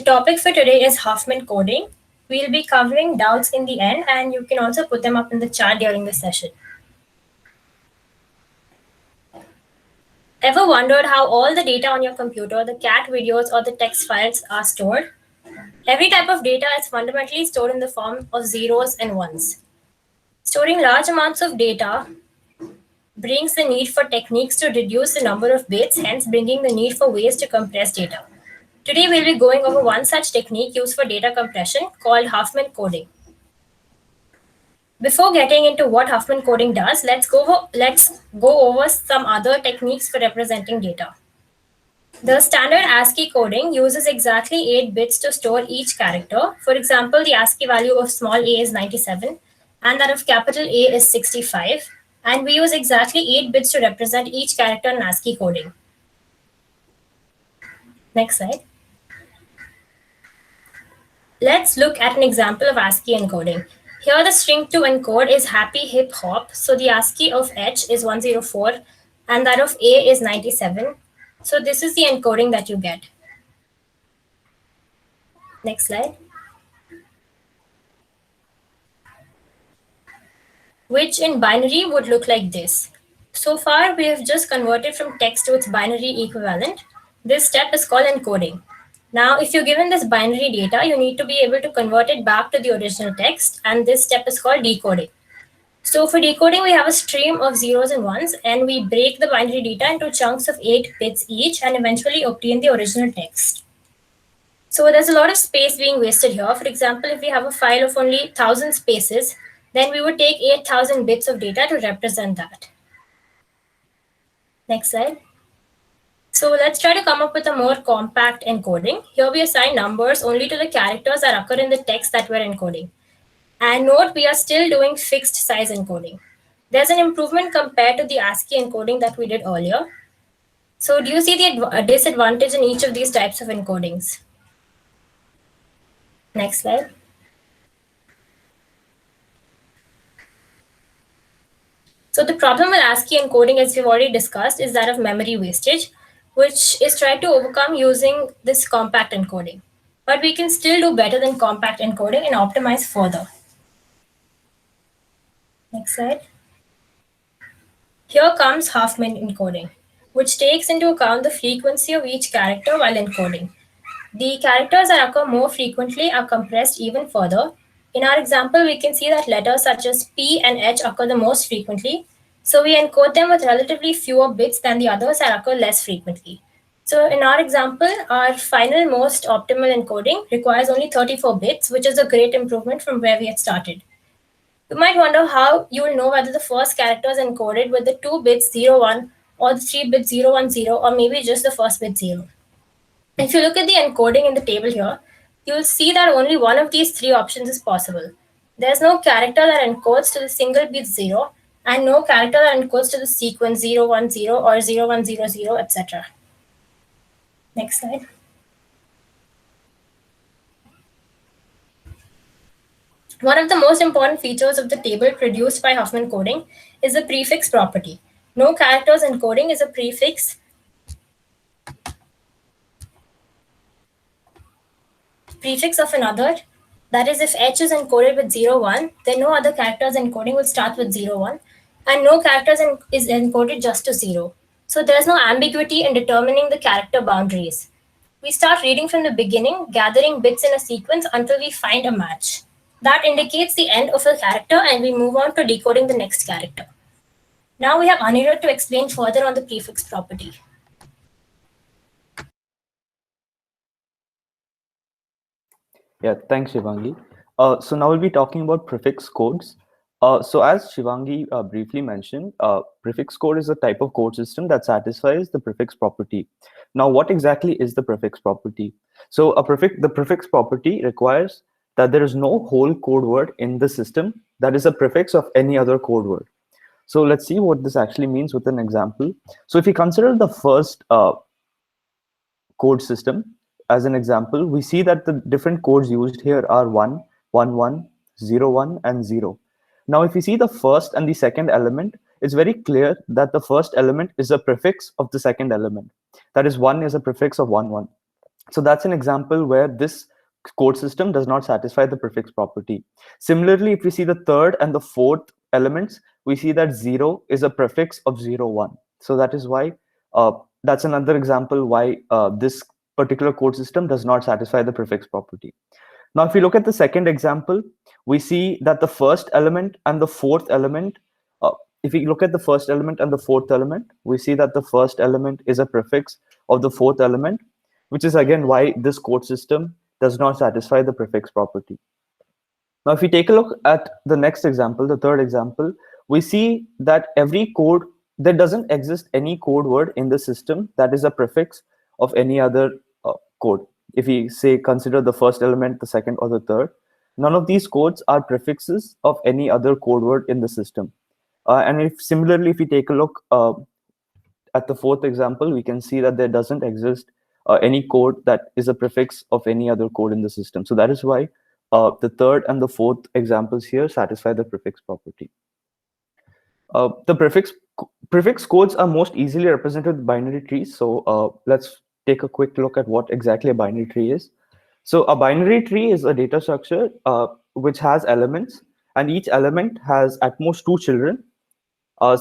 topic for today is Huffman coding. We'll be covering doubts in the end, and you can also put them up in the chat during the session. Ever wondered how all the data on your computer, the cat videos, or the text files are stored? Every type of data is fundamentally stored in the form of zeros and ones. Storing large amounts of data brings the need for techniques to reduce the number of bits, hence bringing the need for ways to compress data. Today, we'll be going over one such technique used for data compression called Huffman coding. Before getting into what Huffman coding does, let's go over some other techniques for representing data. The standard ASCII coding uses exactly 8 bits to store each character. For example, the ASCII value of small a is 97 and that of capital A is 65. And we use exactly 8 bits to represent each character in ASCII coding. Next slide. Let's look at an example of ASCII encoding. Here the string to encode is happy hip hop. So the ASCII of H is 104 and that of A is 97. So this is the encoding that you get. Next slide. Which in binary would look like this. So far, we have just converted from text to its binary equivalent. This step is called encoding. Now, if you're given this binary data, you need to be able to convert it back to the original text, and this step is called decoding. So for decoding, we have a stream of zeros and ones, and we break the binary data into chunks of 8 bits each and eventually obtain the original text. So there's a lot of space being wasted here. For example, if we have a file of only 1,000 spaces, then we would take 8,000 bits of data to represent that. Next slide. So let's try to come up with a more compact encoding. Here we assign numbers only to the characters that occur in the text that we're encoding. And note, we are still doing fixed size encoding. There's an improvement compared to the ASCII encoding that we did earlier. So do you see the disadvantage in each of these types of encodings? Next slide. So the problem with ASCII encoding, as we've already discussed, is that of memory wastage, which is tried to overcome using this compact encoding. But we can still do better than compact encoding and optimize further. Next slide. Here comes Huffman encoding, which takes into account the frequency of each character while encoding. The characters that occur more frequently are compressed even further. In our example, we can see that letters such as P and H occur the most frequently. So we encode them with relatively fewer bits than the others that occur less frequently. So in our example, our final most optimal encoding requires only 34 bits, which is a great improvement from where we had started. You might wonder how you will know whether the first character is encoded with the 2 bits 01 or the 3 bits 010 or maybe just the first bit 0. If you look at the encoding in the table here, you'll see that only one of these 3 options is possible. There's no character that encodes to the single bit 0 and no character that encodes to the sequence 010 or 0100, etc. Next slide. One of the most important features of the table produced by Huffman coding is the prefix property. No characters encoding is a prefix of another. That is, if H is encoded with 01, then no other characters encoding will start with 01, and no characters is encoded just to 0. So there's no ambiguity in determining the character boundaries. We start reading from the beginning, gathering bits in a sequence until we find a match. That indicates the end of a character, and we move on to decoding the next character. Now we have Anirudh to explain further on the prefix property. Yeah, thanks, Shivangi. So now we'll be talking about prefix codes. So as Shivangi briefly mentioned, prefix code is a type of code system that satisfies the prefix property. Now, what exactly is the prefix property? So the prefix property requires that there is no whole code word in the system that is a prefix of any other code word. So let's see what this actually means with an example. So if you consider the first code system as an example, we see that the different codes used here are 1, 1, 1, 0, 1, and 0. Now, if you see the first and the second element, it's very clear that the first element is a prefix of the second element. That is, 1 is a prefix of 1, 1. So that's an example where this code system does not satisfy the prefix property. Similarly, if we see the third and the fourth elements, we see that 0 is a prefix of 0, 1. So that is why that's another example why this particular code system does not satisfy the prefix property. Now, if we look at the second example, we see that the first element and the fourth element, uh, if we look at the first element and the fourth element, we see that the first element is a prefix of the fourth element, which is again why this code system does not satisfy the prefix property. Now, if we take a look at the next example, the third example, we see that every code, there doesn't exist any code word in the system that is a prefix of any other code. If we say consider the first element, the second, or the third, none of these codes are prefixes of any other code word in the system. And if similarly, if we take a look at the fourth example, we can see that there doesn't exist any code that is a prefix of any other code in the system. So that is why the third and the fourth examples here satisfy the prefix property. The prefix codes are most easily represented with binary trees. So let's take a quick look at what exactly a binary tree is. So a binary tree is a data structure which has elements, and each element has at most 2 children.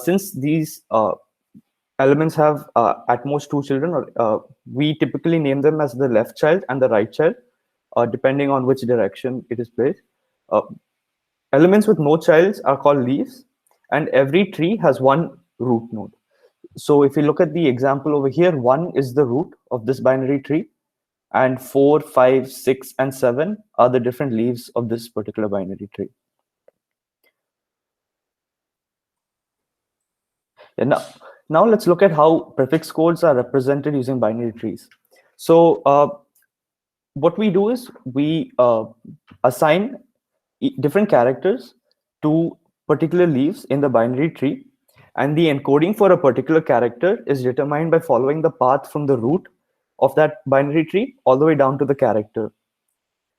Since these elements have at most 2 children, we typically name them as the left child and the right child, depending on which direction it is placed. Elements with no childs are called leaves, and every tree has one root node. So if you look at the example over here, 1 is the root of this binary tree, and 4, 5, 6, and 7 are the different leaves of this particular binary tree. And now let's look at how prefix codes are represented using binary trees. So what we do is we assign different characters to particular leaves in the binary tree, and the encoding for a particular character is determined by following the path from the root of that binary tree all the way down to the character.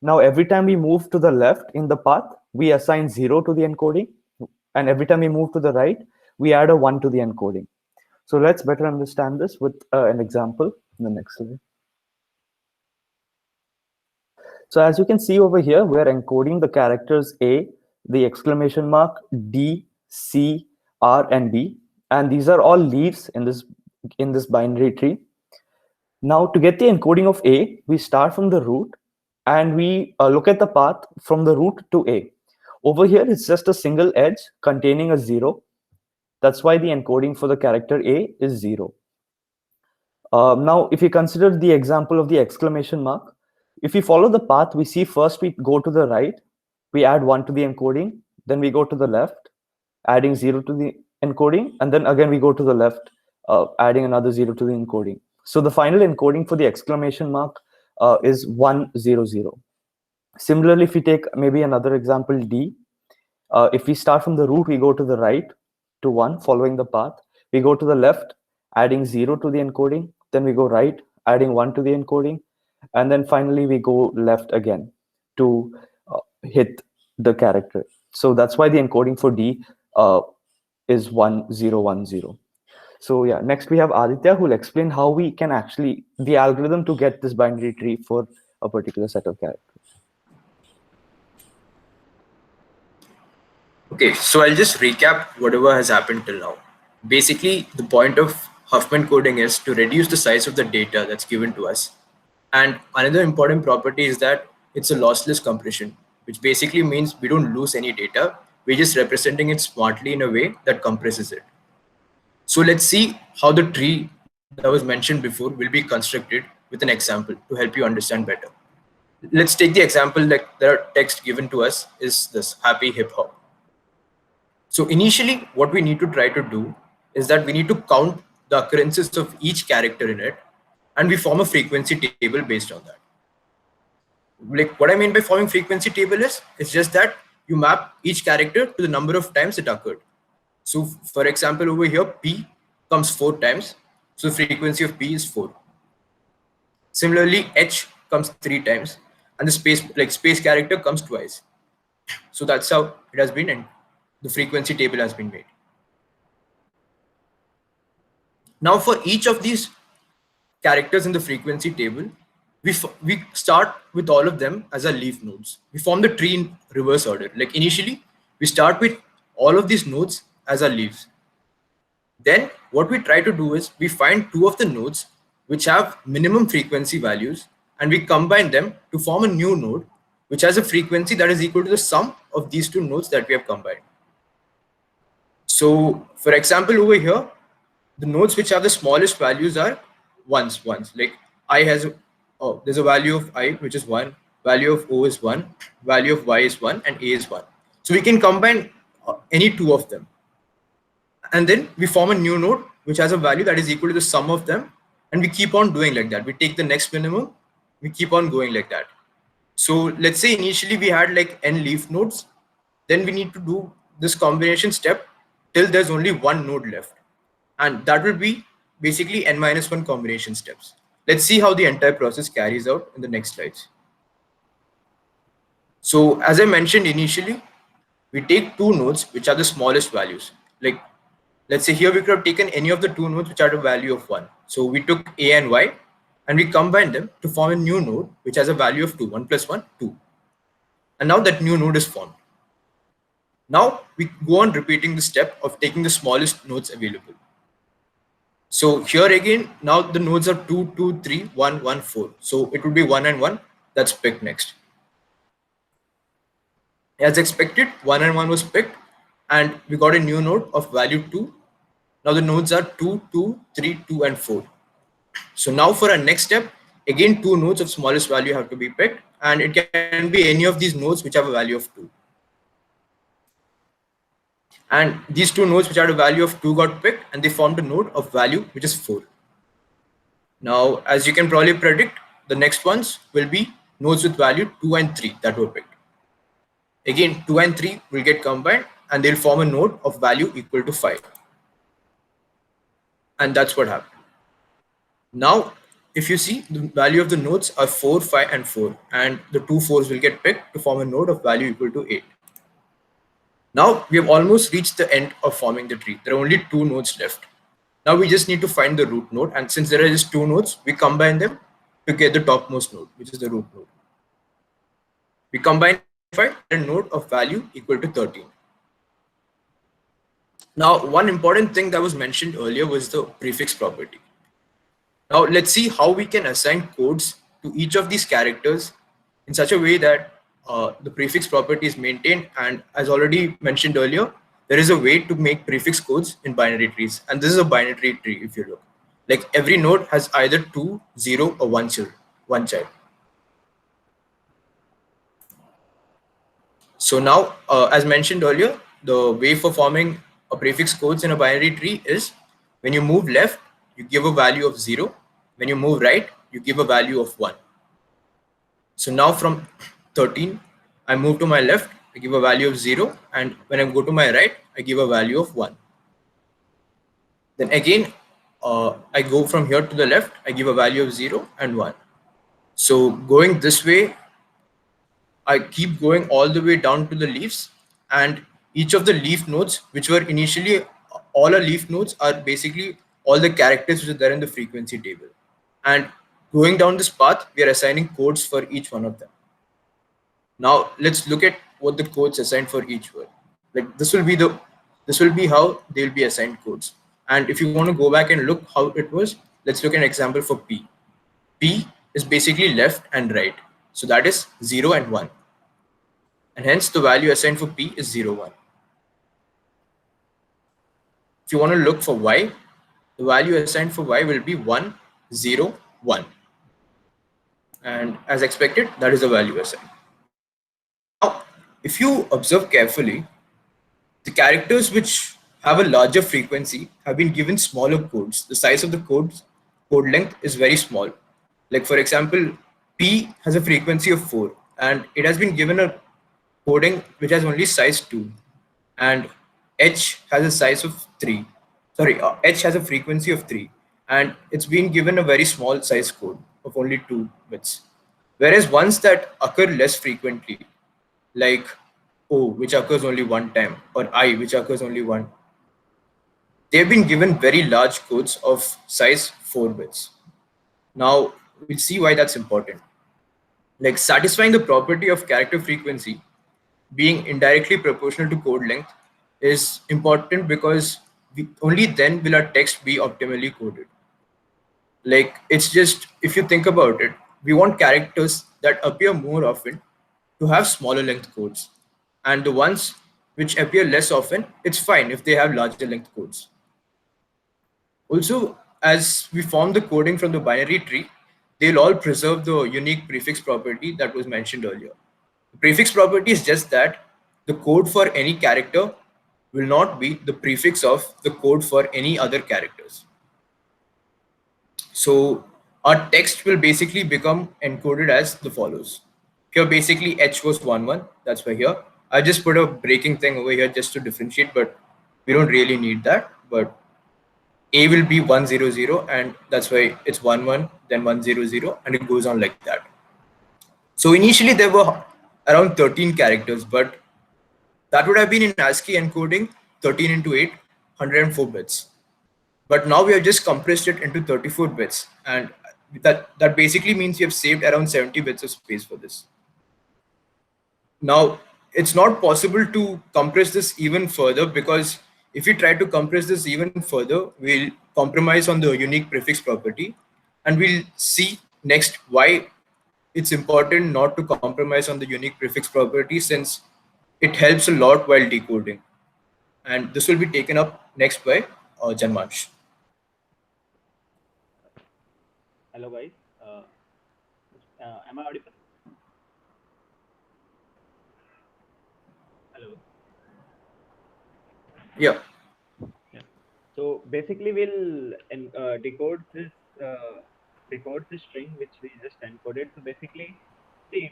Now, every time we move to the left in the path, we assign 0 to the encoding, and every time we move to the right, we add a 1 to the encoding. So let's better understand this with an example in the next slide. So as you can see over here, we're encoding the characters A, the exclamation mark, D, C, R, and B, and these are all leaves in this binary tree. Now, to get the encoding of A, we start from the root, and we look at the path from the root to A. Over here, it's just a single edge containing a 0. That's why the encoding for the character A is 0. Now, if you consider the example of the exclamation mark, if we follow the path, we see first we go to the right, we add 1 to the encoding, then we go to the left, adding 0 to the encoding, and then again we go to the left, adding another 0 to the encoding. So the final encoding for the exclamation mark is 100. Similarly, if we take maybe another example, D, if we start from the root, we go to the right to 1, following the path. We go to the left, adding 0 to the encoding. Then we go right, adding 1 to the encoding. And then finally, we go left again to hit the character. So that's why the encoding for D is 1010. So yeah, next we have Aditya, who will explain how we can actually, the algorithm to get this binary tree for a particular set of characters. Okay, so I'll just recap whatever has happened till now. Basically, the point of Huffman coding is to reduce the size of the data that's given to us. And another important property is that it's a lossless compression, which basically means we don't lose any data. We're just representing it smartly in a way that compresses it. So let's see how the tree that was mentioned before will be constructed with an example to help you understand better. Let's take the example that the text given to us is this happy hip hop. So initially, what we need to try to do is that we need to count the occurrences of each character in it, and we form a frequency table based on that. Like what I mean by forming frequency table is, it's just that you map each character to the number of times it occurred. So for example, over here, P comes 4 times. So frequency of P is 4. Similarly, H comes 3 times, and the space character comes twice. So that's how it has been, and the frequency table has been made. Now for each of these characters in the frequency table, we start with all of them as our leaf nodes. We form the tree in reverse order. Like initially, we start with all of these nodes as our leaves. Then what we try to do is we find two of the nodes which have minimum frequency values, and we combine them to form a new node which has a frequency that is equal to the sum of these two nodes that we have combined. So for example, over here, the nodes which have the smallest values are ones. Like I has, there's a value of I which is 1, value of O is 1, value of Y is 1, and A is 1. So we can combine any two of them. And then we form a new node which has a value that is equal to the sum of them, and we keep on doing like that. We take the next minimum, we keep on going like that. So let's say initially we had like n leaf nodes, then we need to do this combination step till there's only one node left, and that will be basically n-1 combination steps. Let's see how the entire process carries out in the next slides. So as I mentioned initially, we take two nodes which are the smallest values. Like let's say here we could have taken any of the two nodes which are the value of 1. So we took A and Y and we combined them to form a new node which has a value of 2. 1 plus 1, 2. And now that new node is formed. Now we go on repeating the step of taking the smallest nodes available. So here again, now the nodes are 2, 2, 3, 1, 1, 4. So it will be 1 and 1 that's picked next. As expected, 1 and 1 was picked, and we got a new node of value 2. Now the nodes are 2, 2, 3, 2, and 4. So now for our next step, again, two nodes of smallest value have to be picked, and it can be any of these nodes which have a value of 2. And these two nodes which had a value of 2 got picked, and they formed a node of value which is 4. Now, as you can probably predict, the next ones will be nodes with value 2 and 3 that were picked. Again, 2 and 3 will get combined, and they'll form a node of value equal to 5. And that's what happened. Now, if you see, the value of the nodes are 4, 5, and 4, and the two 4s will get picked to form a node of value equal to 8. Now we have almost reached the end of forming the tree. There are only two nodes left. Now we just need to find the root node, and since there are just two nodes, we combine them to get the topmost node, which is the root node. We combine a node of value equal to 13. Now, one important thing that was mentioned earlier was the prefix property. Now let's see how we can assign codes to each of these characters in such a way that the prefix property is maintained. And as already mentioned earlier, there is a way to make prefix codes in binary trees, and this is a binary tree. If you look, like every node has either 2, 0, or 1 child. So now, as mentioned earlier, the way for forming a prefix codes in a binary tree is when you move left, you give a value of 0. When you move right, you give a value of 1. So now from 13, I move to my left, I give a value of 0, and when I go to my right, I give a value of 1. Then again, I go from here to the left, I give a value of 0 and 1. So going this way, I keep going all the way down to the leaves, and each of the leaf nodes, which were initially all our leaf nodes, are basically all the characters which are there in the frequency table. And going down this path, we are assigning codes for each one of them. Now let's look at what the codes assigned for each word. Like this will be how they will be assigned codes. And if you want to go back and look how it was, let's look at an example for P. P is basically left and right. So that is 0 and 1. And hence the value assigned for P is 0, 1. If you want to look for Y, the value assigned for Y will be 1, 0, 1. And as expected, that is the value assigned. Now, if you observe carefully, the characters which have a larger frequency have been given smaller codes. The size of the code length is very small. Like for example, P has a frequency of 4, and it has been given a coding which has only size 2, and H has a size of 3. Sorry, H has a frequency of 3, and it's been given a very small size code of only 2 bits. Whereas ones that occur less frequently, like O, which occurs only one time, or I, which occurs only one, they've been given very large codes of size 4 bits. Now, we'll see why that's important. Like satisfying the property of character frequency being indirectly proportional to code length is important because only then will our text be optimally coded. Like it's just, if you think about it, we want characters that appear more often to have smaller length codes, and the ones which appear less often, it's fine if they have larger length codes. Also, as we form the coding from the binary tree, they'll all preserve the unique prefix property that was mentioned earlier. The prefix property is just that the code for any character will not be the prefix of the code for any other characters. So our text will basically become encoded as the follows. Here basically H was 1 1, that's why here. I just put a breaking thing over here just to differentiate, but we don't really need that. But A will be 1 0 0, and that's why it's 1 1, then 1 0 0, and it goes on like that. So initially there were around 13 characters, but that would have been in ASCII encoding 13 into 8, 104 bits. But now we have just compressed it into 34 bits, and that basically means we have saved around 70 bits of space for this. Now, it's not possible to compress this even further, because if we try to compress this even further, we'll compromise on the unique prefix property, and we'll see next why it's important not to compromise on the unique prefix property, since it helps a lot while decoding. And this will be taken up next by Janmansh. Hello guys, am I audible? Hello. Yeah. So basically, we'll decode this string which we just encoded. So basically, see,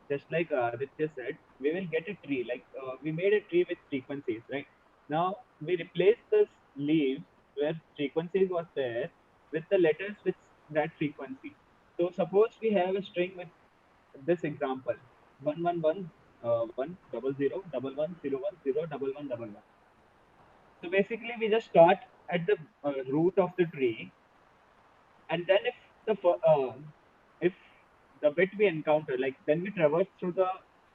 just like Aditya said, we will get a tree. Like we made a tree with frequencies, right? Now we replace this leaves where frequencies was there with the letters with that frequency. So suppose we have a string with this example: 111 1 0 0 1 1 0 1 0 1 1 1 1. So basically, we just start at the root of the tree, and then if the bit we encounter, like then we traverse through the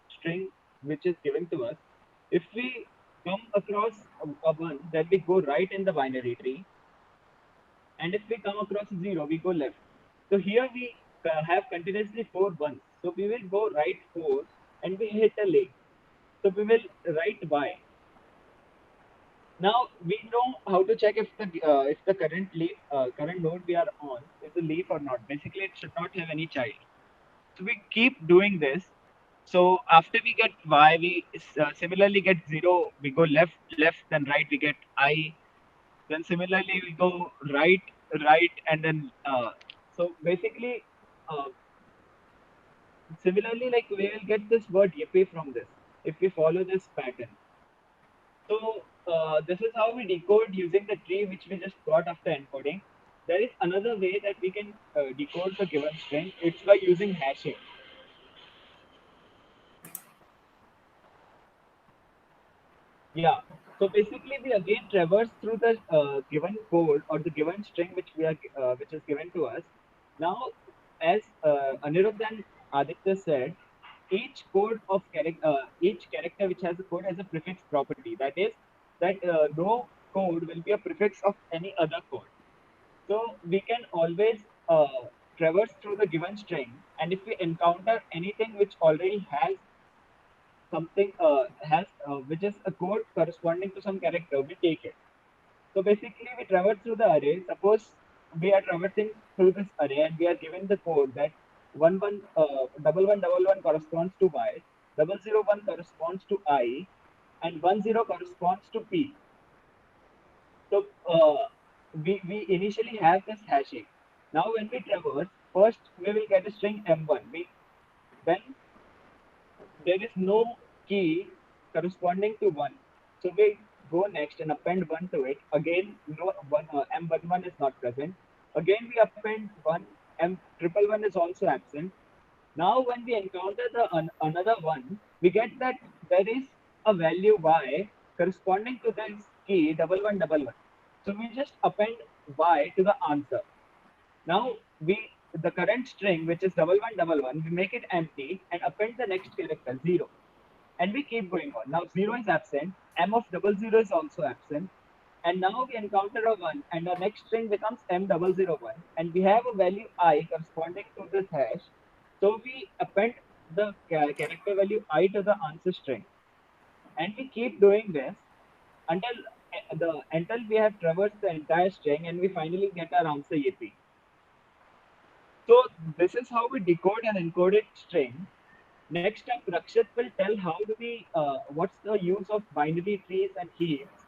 string which is given to us. If we come across a one, then we go right in the binary tree, and if we come across a zero, we go left. So here we have continuously 4 ones. So we will go right 4, and we hit a leg. So we will write y. Now we know how to check if the current node we are on is a leaf or not. Basically, it should not have any child. So we keep doing this. So after we get y, we similarly get 0. We go left, then right. We get I. Then similarly we go right, and then so basically similarly, like we will get this word yippee from this if we follow this pattern. So this is how we decode using the tree which we just got after encoding. There is another way that we can decode the given string. It's by using hashing. Yeah. So basically, we again traverse through the given code or the given string which is given to us. Now, as Anirudh and Aditya said, each character which has a code has a prefix property. That is, that no code will be a prefix of any other code. So we can always traverse through the given string, and if we encounter anything which already has something which is a code corresponding to some character, we take it. So basically, we traverse through the array. Suppose we are traversing through this array and we are given the code that 1111 corresponds to y, 001 corresponds to I, and 10 corresponds to p. So we initially have this hashing. Now when we traverse, first we will get a string m1. Then there is no key corresponding to 1. So we go next and append 1 to it. Again, no one m11 is not present. Again, we append 1, m111 is also absent. Now, when we encounter another one, we get that there is a value y corresponding to this key 1111. So we just append y to the answer. Now we the current string, which is 1111, we make it empty and append the next character 0. And we keep going on. Now 0 is absent, m of 00 is also absent, and now we encounter a 1, and our next string becomes m001, and we have a value I corresponding to this hash. So we append the character value I to the answer string, and we keep doing this until until we have traversed the entire string and we finally get our answer EP. So this is how we decode an encoded string. Next up, Rakshit will tell how do we what's the use of binary trees and heaps.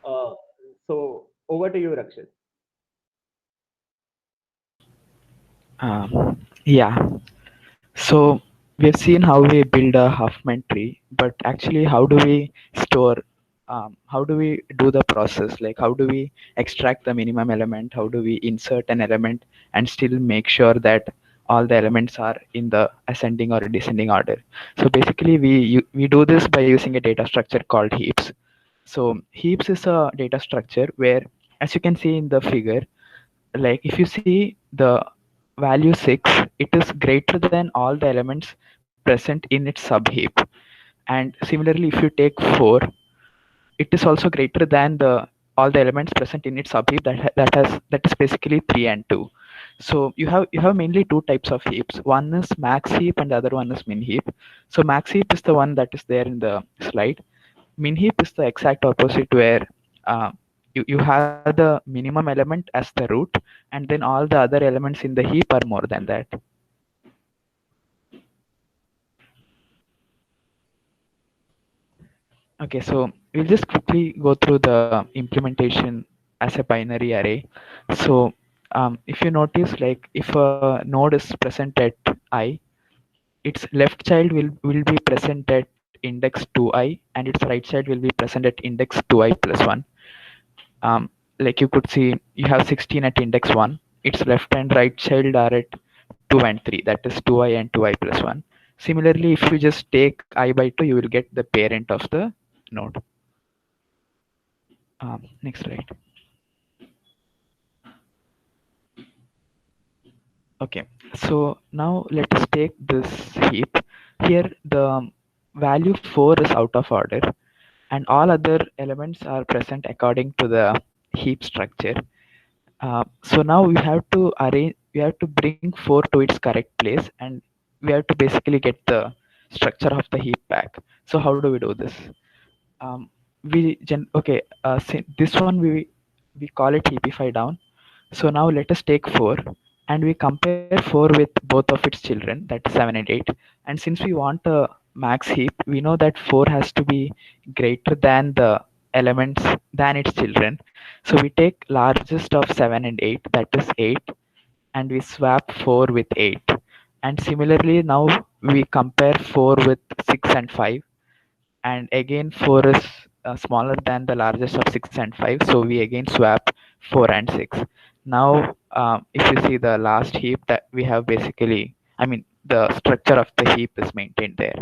Uh, so over to you, Rakshit. Yeah. So we've seen how we build a Huffman tree, but actually, how do we store? How do we do the process? Like, how do we extract the minimum element? How do we insert an element and still make sure that all the elements are in the ascending or descending order? So basically, we do this by using a data structure called heaps. So heaps is a data structure where, as you can see in the figure, like if you see the value 6, it is greater than all the elements present in its subheap. And similarly, if you take 4, it is also greater than the all the elements present in its subheap that is basically 3 and 2. So you have mainly two types of heaps. One is max heap and the other one is min heap. So max heap is the one that is there in the slide. Min heap is the exact opposite, where uh, you have the minimum element as the root, and then all the other elements in the heap are more than that. Okay, so we'll just quickly go through the implementation as a binary array. So if you notice, like if a node is present at I, its left child will be present at index 2i, and its right child will be present at index 2i plus 1. Like you could see, you have 16 at index 1. Its left and right child are at 2 and 3, that is 2i and 2i plus 1. Similarly, if you just take I by 2, you will get the parent of the node. Next slide. Okay, so now let us take this heap. Here the value 4 is out of order, and all other elements are present according to the heap structure. So now we have to bring 4 to its correct place, and we have to basically get the structure of the heap back. So how do we do this? This one we call it heapify down. So now let us take 4 and we compare 4 with both of its children, that is 7 and 8. And since we want a max heap, we know that 4 has to be greater than the elements than its children. So we take largest of 7 and 8, that is 8, and we swap 4 with 8. And similarly, now we compare 4 with 6 and 5, and again 4 is smaller than the largest of 6 and 5, so we again swap 4 and 6. Now if you see the last heap, that we have basically, I mean, the structure of the heap is maintained there.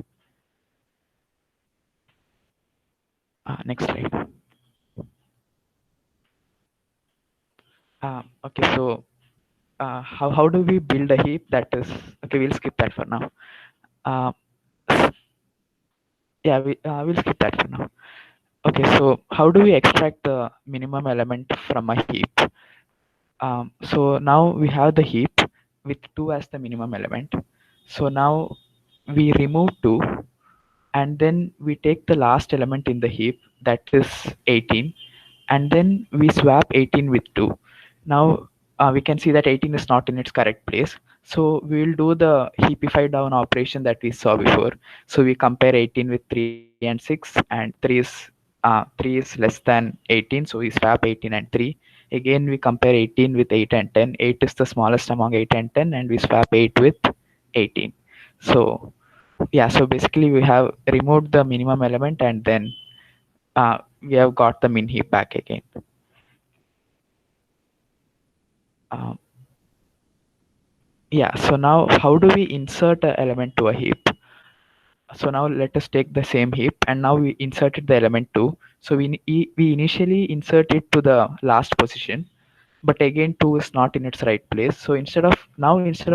Next slide. Okay, so how do we build a heap? That is, okay, we'll skip that for now. uh, yeah, we'll skip that for now. Okay, so how do we extract the minimum element from a heap? So now we have the heap with 2 as the minimum element. So now we remove 2, and then we take the last element in the heap, that is 18, and then we swap 18 with 2. Now we can see that 18 is not in its correct place. So we will do the heapify down operation that we saw before. So we compare 18 with 3 and 6, and 3 is less than 18, so we swap 18 and 3. Again we compare 18 with 8 and 10. 8 is the smallest among 8 and 10, and we swap 8 with 18. So yeah, so basically we have removed the minimum element, and then we have got the min heap back again. Um, yeah, so now how do we insert an element to a heap? So now let us take the same heap, and now we inserted the element 2. So we initially insert it to the last position. but again 2 is not in its right place. So instead of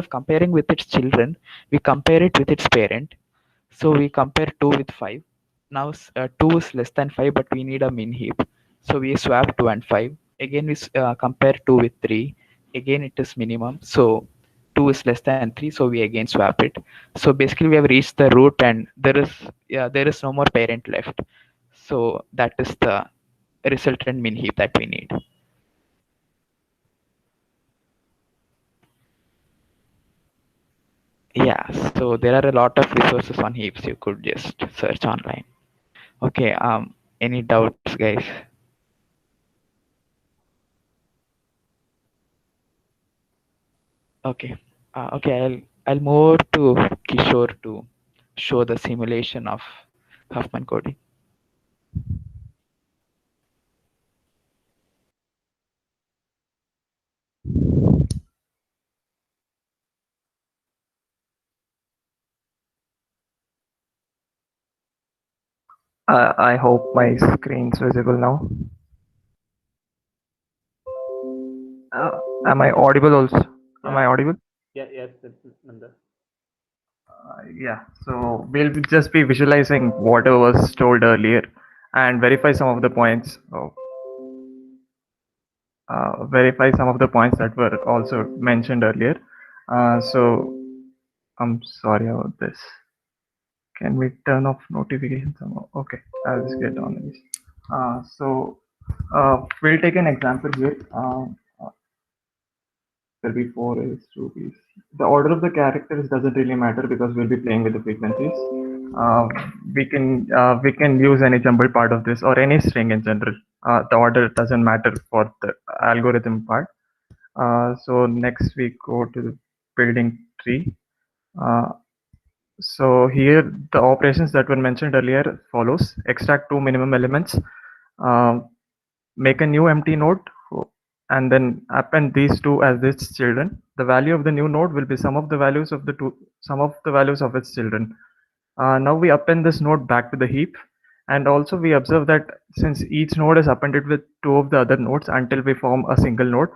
comparing with its children, we compare it with its parent. So we compare 2 with 5. Now 2 is less than 5, but we need a min heap. So we swap 2 and 5. Again we compare 2 with 3. Again it is minimum. So 2 is less than 3, so we again swap it. So basically we have reached the root, and there is no more parent left. So that is the resultant min heap that we need. Yeah, so there are a lot of resources on heaps. You could just search online. Okay, any doubts, guys? Okay, I'll move over to Kishore to show the simulation of Huffman coding. I hope my screen's visible now. Am I audible also? Am I audible? Yes, Nanda. Yeah, so we'll just be visualizing whatever was told earlier and verify some of the points. Verify some of the points that were also mentioned earlier. So I'm sorry about this. Can we turn off notifications? Okay, I'll just get on this. We'll take an example here. There'll be 4 A's, 2 B's. The order of the characters doesn't really matter because we'll be playing with the frequencies. We can use any jumbled part of this or any string in general. The order doesn't matter for the algorithm part. So next we go to the building tree. So here the operations that were mentioned earlier follows: extract 2 minimum elements, make a new empty node, and then append these 2 as its children. The value of the new node will be sum of the values of its children. Now we append this node back to the heap, and also we observe that since each node is appended with 2 of the other nodes until we form a single node,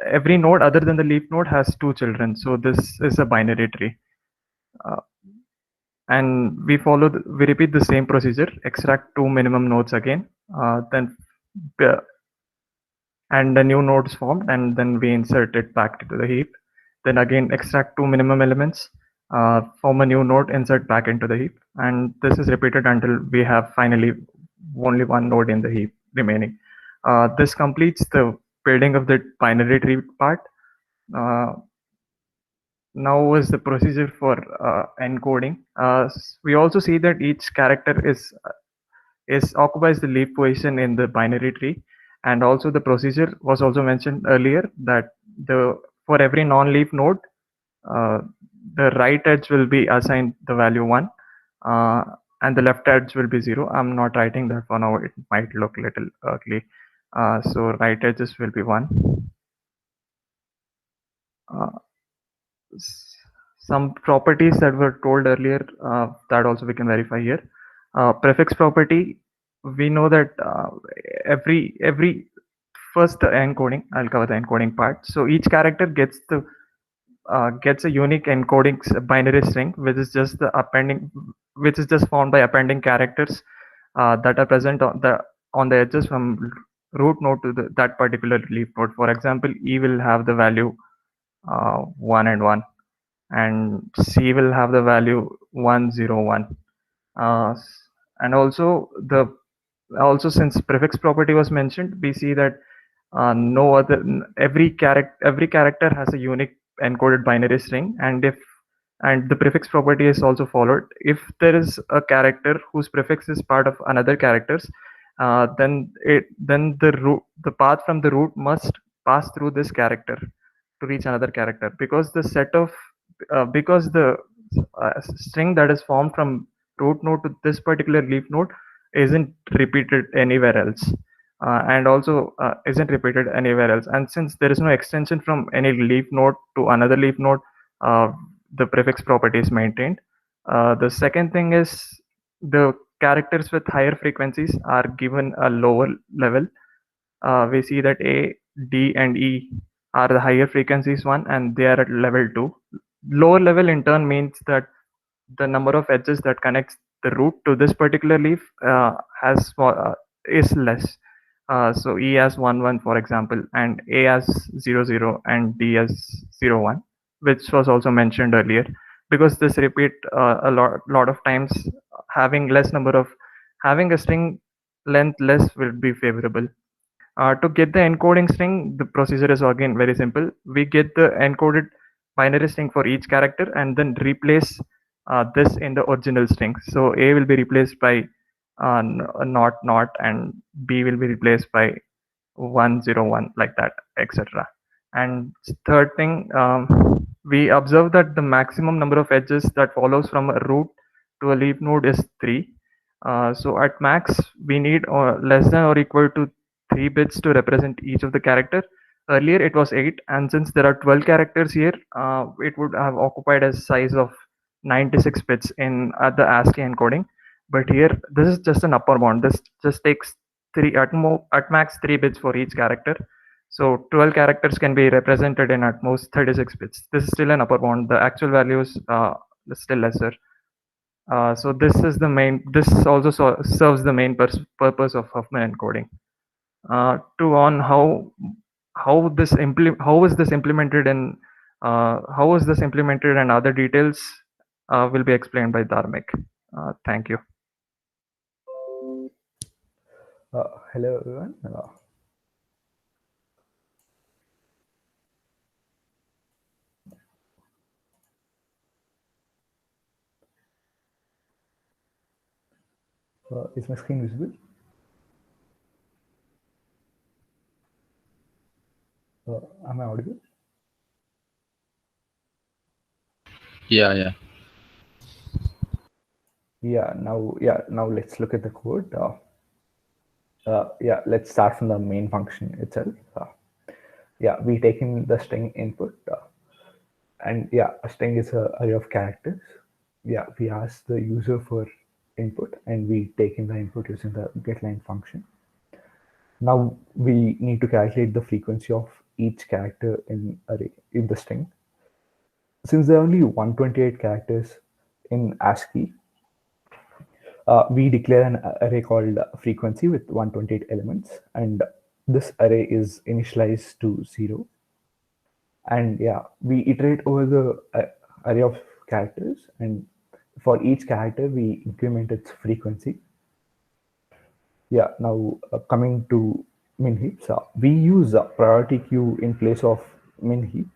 every node other than the leaf node has 2 children. So this is a binary tree. And we repeat the same procedure: extract 2 minimum nodes again, and the new node is formed, and then we insert it back into the heap. Then again extract 2 minimum elements, form a new node, insert back into the heap, and this is repeated until we have finally only 1 node in the heap remaining. This completes the building of the binary tree part. Now is the procedure for encoding. We also see that each character occupies the leaf position in the binary tree, and also the procedure was also mentioned earlier that for every non-leaf node, the right edge will be assigned the value 1, and the left edge will be 0. I'm not writing that for now, it might look a little ugly. So right edges will be 1. Some properties that were told earlier, that also we can verify here. Prefix property, we know that every first the encoding, I'll cover the encoding part. So each character gets a unique encoding binary string, which is just formed by appending characters that are present on the edges from root node to that particular leaf node. For example, E will have the value 1 and 1, and C will have the value 1, 0, 1. And also since prefix property was mentioned, we see that every character has a unique encoded binary string, and the prefix property is also followed. If there is a character whose prefix is part of another character's, then the path from the root must pass through this character to reach another character, because the string that is formed from root node to this particular leaf node isn't repeated anywhere else, and since there is no extension from any leaf node to another leaf node, the prefix property is maintained. The second thing is the characters with higher frequencies are given a lower level. We see that A D and E are the higher frequencies one, and they are at level 2. Lower level in turn means that the number of edges that connects the root to this particular leaf is less. So E has 1 1, for example, and A has 0 0, and D has 0 1, which was also mentioned earlier. Because this repeat a lot of times, having having a string length less will be favorable. To get the encoding string, the procedure is again very simple. We get the encoded binary string for each character and then replace this in the original string. So A will be replaced by not not, and B will be replaced by 101, like that, etc. And third thing, we observe that the maximum number of edges that follows from a root to a leaf node is 3. So at max, we need less than or equal to 3 bits to represent each of the character. Earlier it was 8, and since there are 12 characters here, it would have occupied a size of 96 bits in the ASCII encoding. But here, this is just an upper bound. This just takes at max 3 bits for each character. So 12 characters can be represented in at most 36 bits. This is still an upper bound. The actual value is still lesser. So this is the main. This also serves the main purpose of Huffman encoding. How is this implemented and other details will be explained by Dharmik. Thank you. Hello everyone. Is my screen visible? Am I audible? Yeah. Now let's look at the code. Let's start from the main function itself. We take in the string input, and a string is an array of characters. We ask the user for input, and we take in the input using the getLine function. Now we need to calculate the frequency of each character in the string. Since there are only 128 characters in ASCII, we declare an array called frequency with 128 elements, and this array is initialized to 0. And we iterate over the array of characters, and for each character we increment its frequency. Now coming to min heaps, we use priority queue in place of min heap.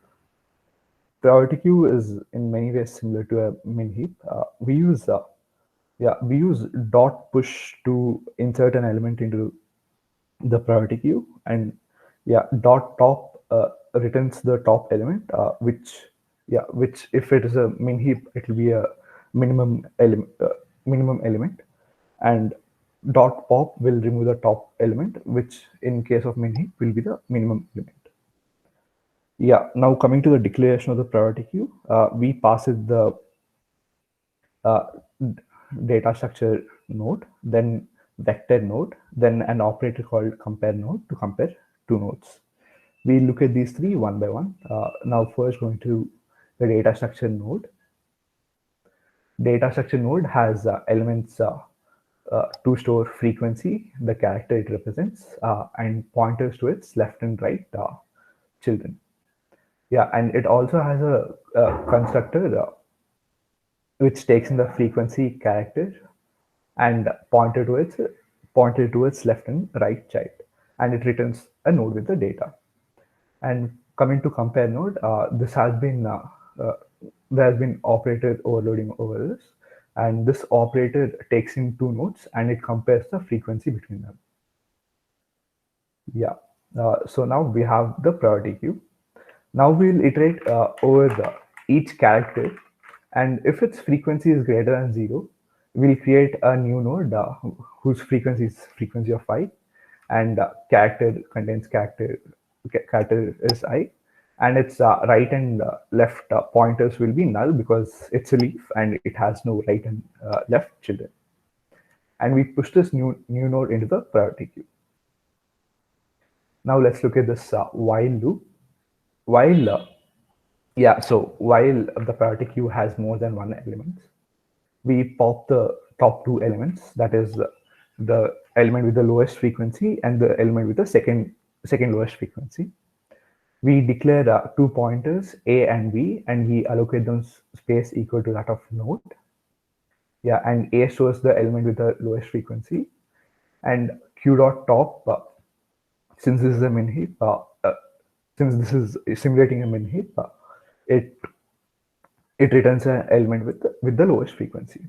Priority queue is in many ways similar to a min heap. We use dot push to insert an element into the priority queue, and dot top returns the top element, which if it is a min heap, it will be a minimum element, and dot pop will remove the top element, which in case of min heap will be the minimum element. Now coming to the declaration of the priority queue, we pass it the data structure node, then vector node, then an operator called compare node to compare two nodes. We look at these three one by one. Now first going to the data structure node. Data structure node has elements to store frequency, the character it represents, and pointers to its left and right children. And it also has a constructor which takes in the frequency character and pointed to its left and right child, and it returns a node with the data. And coming to compare node, this has been there has been operator overloading over this, and this operator takes in two nodes and it compares the frequency between them. So now we have the priority queue. Now we'll iterate over each character, and if its frequency is greater than 0, we'll create a new node whose frequency is frequency of I, and character contains character is I, and its right and left pointers will be null because it's a leaf and it has no right and left children. And we push this new node into the priority queue. Now let's look at this while loop. While while the priority queue has more than one element, we pop the top two elements, that is the element with the lowest frequency and the element with the second lowest frequency. We declare two pointers, A and B, and we allocate them space equal to that of node. Yeah, and A stores the element with the lowest frequency, and Q dot top, since this is a min heap, since this is simulating a min heap, it returns an element with the lowest frequency.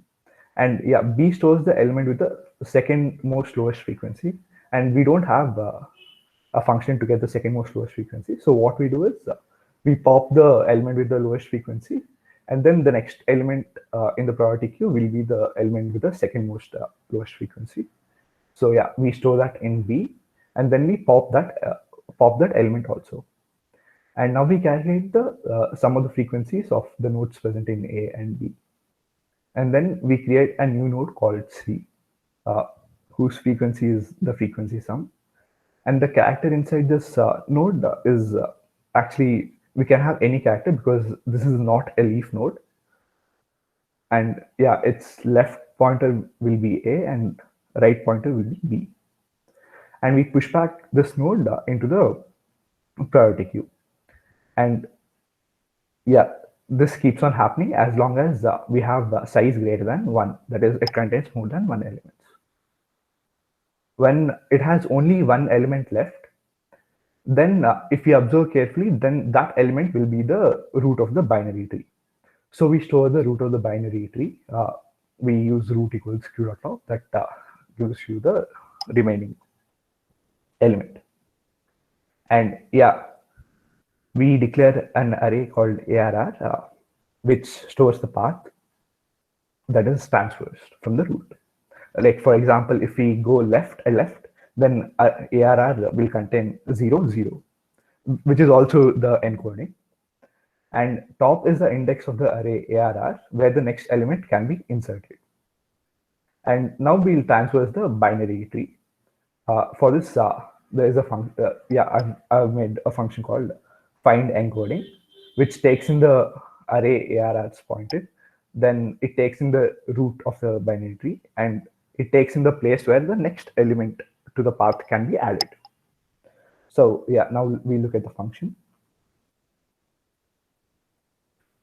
And yeah, B stores the element with the second most lowest frequency, and we don't have a function to get the second most lowest frequency. So what we do is we pop the element with the lowest frequency, and then the next element in the priority queue will be the element with the second most lowest frequency. So yeah, we store that in B, and then we pop that element also. And now we calculate the sum of the frequencies of the nodes present in A and B. And then we create a new node called C, whose frequency is the frequency sum. And the character inside this node is actually, we can have any character because this is not a leaf node. And yeah, its left pointer will be A and right pointer will be B. And we push back this node into the priority queue. And yeah, this keeps on happening as long as we have size greater than 1. That is, it contains more than one element. When it has only one element left, then if we observe carefully, then that element will be the root of the binary tree. So we store the root of the binary tree. We use root equals q dot top, that gives you the remaining element. And yeah, we declare an array called ARR, which stores the path that is traversed from the root. Like for example, if we go left, then ARR will contain 0, 0, which is also the encoding. And top is the index of the array ARR, where the next element can be inserted. And now we'll transverse the binary tree. For this, there is a function. I've made a function called find encoding, which takes in the array ARR's pointed. Then it takes in the root of the binary tree, and it takes in the place where the next element to the path can be added. So yeah, now we look at the function.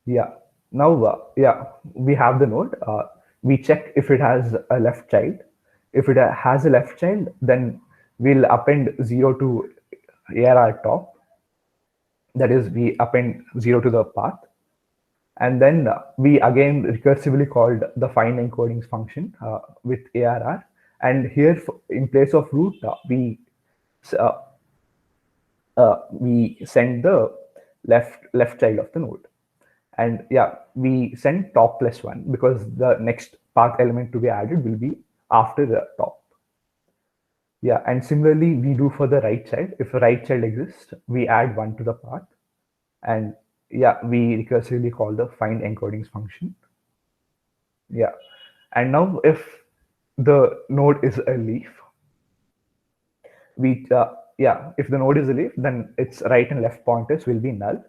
Yeah, now we have the node. We check if it has a left child. If it has a left child, then we'll append 0 to ARR top. That is, we append 0 to the path. And then we again recursively called the find encodings function with ARR. And here, in place of root, we send the left child of the node. And yeah, we send top plus 1 because the next path element to be added will be after the top. Yeah, and similarly, we do for the right child. If a right child exists, we add 1 to the path. And yeah, we recursively call the find encodings function. Yeah, and now if the node is a leaf, we if the node is a leaf, then its right and left pointers will be null.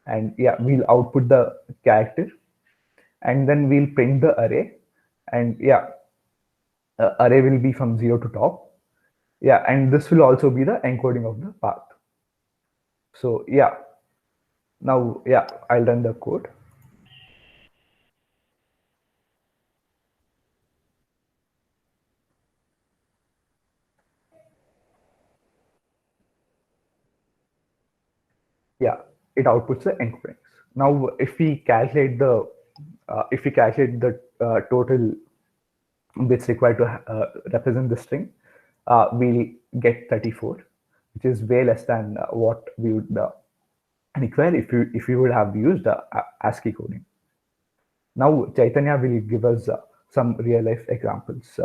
And yeah, we'll output the character, and then we'll print the array. And yeah, array will be from 0 to top. Yeah, and this will also be the encoding of the path. So yeah, now yeah, I'll run the code. Yeah, it outputs the encodings. Now, if we calculate the total bits required to represent the string, we'll get 34, which is way less than what we would require if we would have used ASCII coding. Now, Chaitanya will give us some real life examples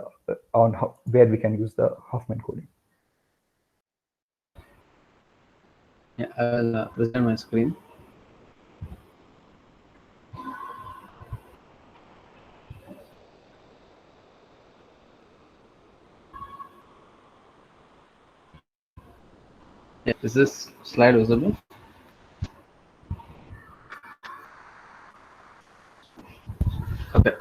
on where we can use the Huffman coding. Yeah, I will present my screen. Yeah, is this slide visible? Okay,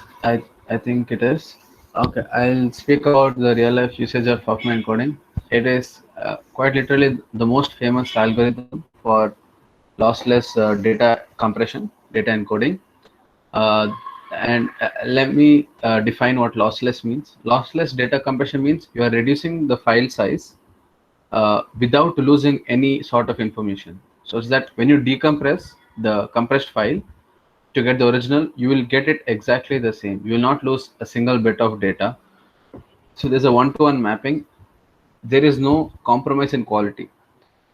I think it is. Okay, I'll speak about the real life usage of Huffman encoding. It is quite literally the most famous algorithm for lossless data compression, data encoding. Uh, and let me define what lossless means. Lossless data compression means you are reducing the file size without losing any sort of information. So it's that when you decompress the compressed file to get the original, you will get it exactly the same. You will not lose a single bit of data. So there's a one-to-one mapping. There is no compromise in quality.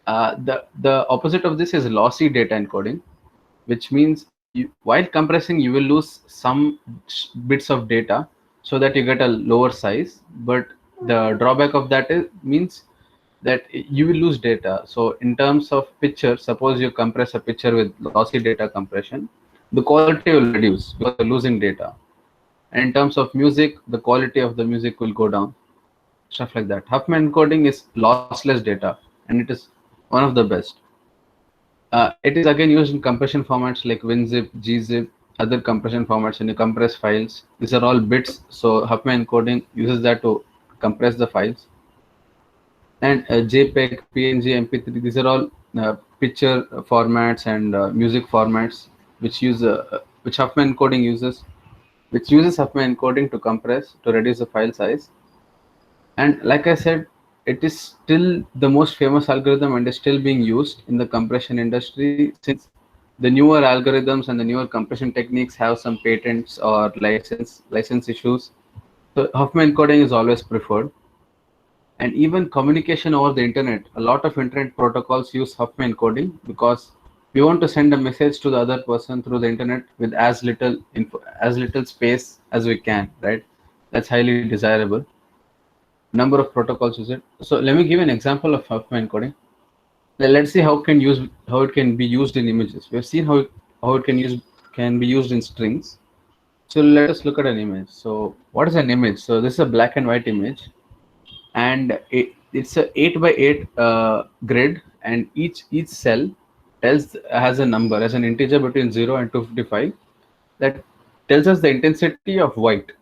The opposite of this is lossy data encoding, which means while compressing, you will lose some bits of data so that you get a lower size. But the drawback of that means that you will lose data. So in terms of picture, suppose you compress a picture with lossy data compression, the quality will reduce because you're losing data. And in terms of music, the quality of the music will go down, stuff like that. Huffman encoding is lossless data, and it is one of the best. It is again used in compression formats like WinZip, gzip, other compression formats. When you compress files, these are all bits. So Huffman encoding uses that to compress the files. And JPEG, PNG, MP3, these are all picture formats and music formats which Huffman encoding uses, which uses Huffman encoding to compress to reduce the file size. And like I said, it is still the most famous algorithm and is still being used in the compression industry, since the newer algorithms and the newer compression techniques have some patents or license issues. So Huffman encoding is always preferred. And even communication over the internet, a lot of internet protocols use Huffman encoding because we want to send a message to the other person through the internet with as little space as we can, right? That's highly desirable. Number of protocols use it. So let me give an example of Huffman encoding. Let's see how it can be used in images. We have seen how it can be used in strings. So let us look at an image. So what is an image? So this is a black and white image, and it's a 8 by 8 grid, and each cell has a number as an integer between 0 and 255 that tells us the intensity of white.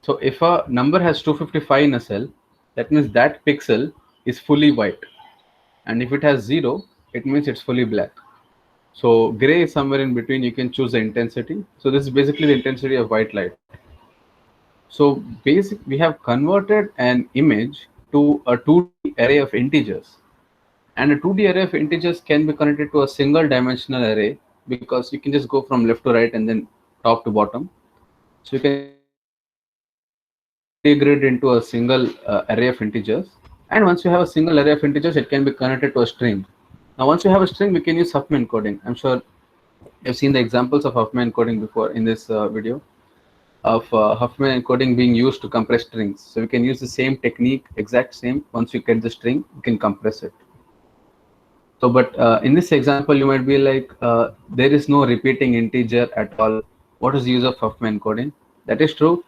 So if a number has 255 in a cell, that means that pixel is fully white, and if it has 0, it means it's fully black. So gray is somewhere in between. You can choose the intensity. So this is basically the intensity of white light. So we have converted an image to a 2D array of integers, and a 2D array of integers can be connected to a single dimensional array because you can just go from left to right and then top to bottom. So you can grid into a single array of integers, and once you have a single array of integers, it can be connected to a string. Now once you have a string, we can use Huffman encoding. I'm sure you've seen the examples of Huffman encoding before in this video of Huffman encoding being used to compress strings. So we can use the same technique, exact same. Once you get the string, you can compress it. So, but in this example, you might be like, there is no repeating integer at all. What is the use of Huffman encoding? That is true.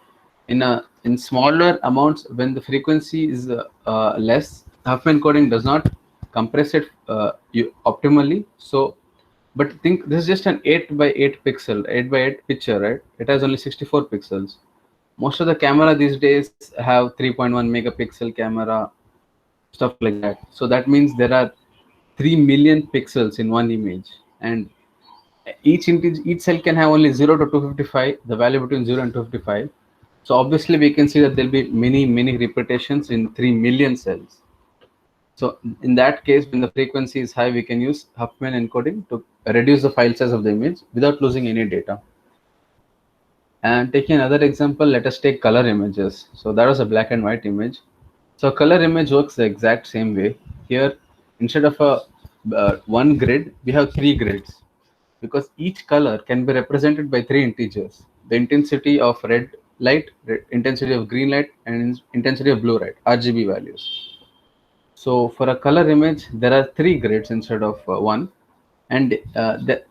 In smaller amounts, when the frequency is less, Huffman encoding does not compress it optimally. So, but think this is just an 8 by 8 pixel, 8 by 8 picture, right? It has only 64 pixels. Most of the camera these days have 3.1 megapixel camera, stuff like that. So that means there are 3 million pixels in one image, and each cell can have only 0 to 255, the value between 0 and 255. So obviously we can see that there'll be many repetitions in 3 million cells. So in that case, when the frequency is high, we can use Huffman encoding to reduce the file size of the image without losing any data. And taking another example, let us take color images. So that was a black and white image. So color image works the exact same way. Here, instead of a one grid, we have 3 grids, because each color can be represented by 3 integers: the intensity of red light, intensity of green light, and intensity of blue light, RGB values. So for a color image, there are 3 grids instead of 1, and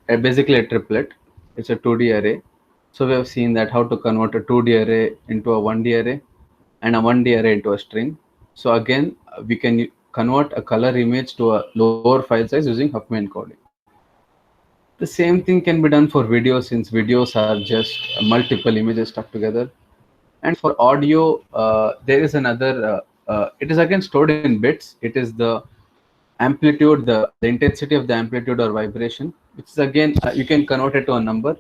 basically a triplet. It's a 2D array. So we have seen that how to convert a 2D array into a 1D array, and a 1D array into a string. So again, we can convert a color image to a lower file size using Huffman encoding. The same thing can be done for video, since videos are just multiple images stuck together. And for audio, there is another, it is again stored in bits. It is the amplitude, the intensity of the amplitude or vibration, which is again, you can convert it to a number.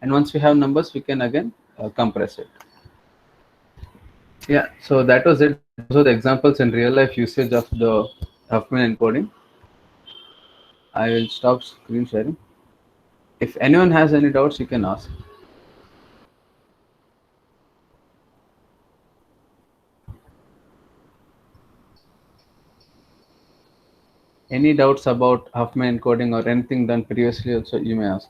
And once we have numbers, we can again compress it. Yeah, so that was it. Those are the examples and real life usage of the Huffman encoding. I will stop screen sharing. If anyone has any doubts, you can ask. Any doubts about Huffman encoding or anything done previously also, you may ask.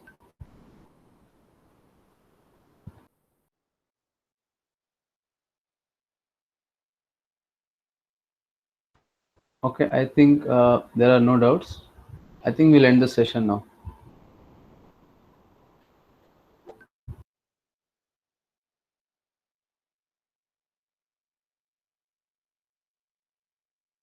Okay, I think there are no doubts. I think we'll end the session now.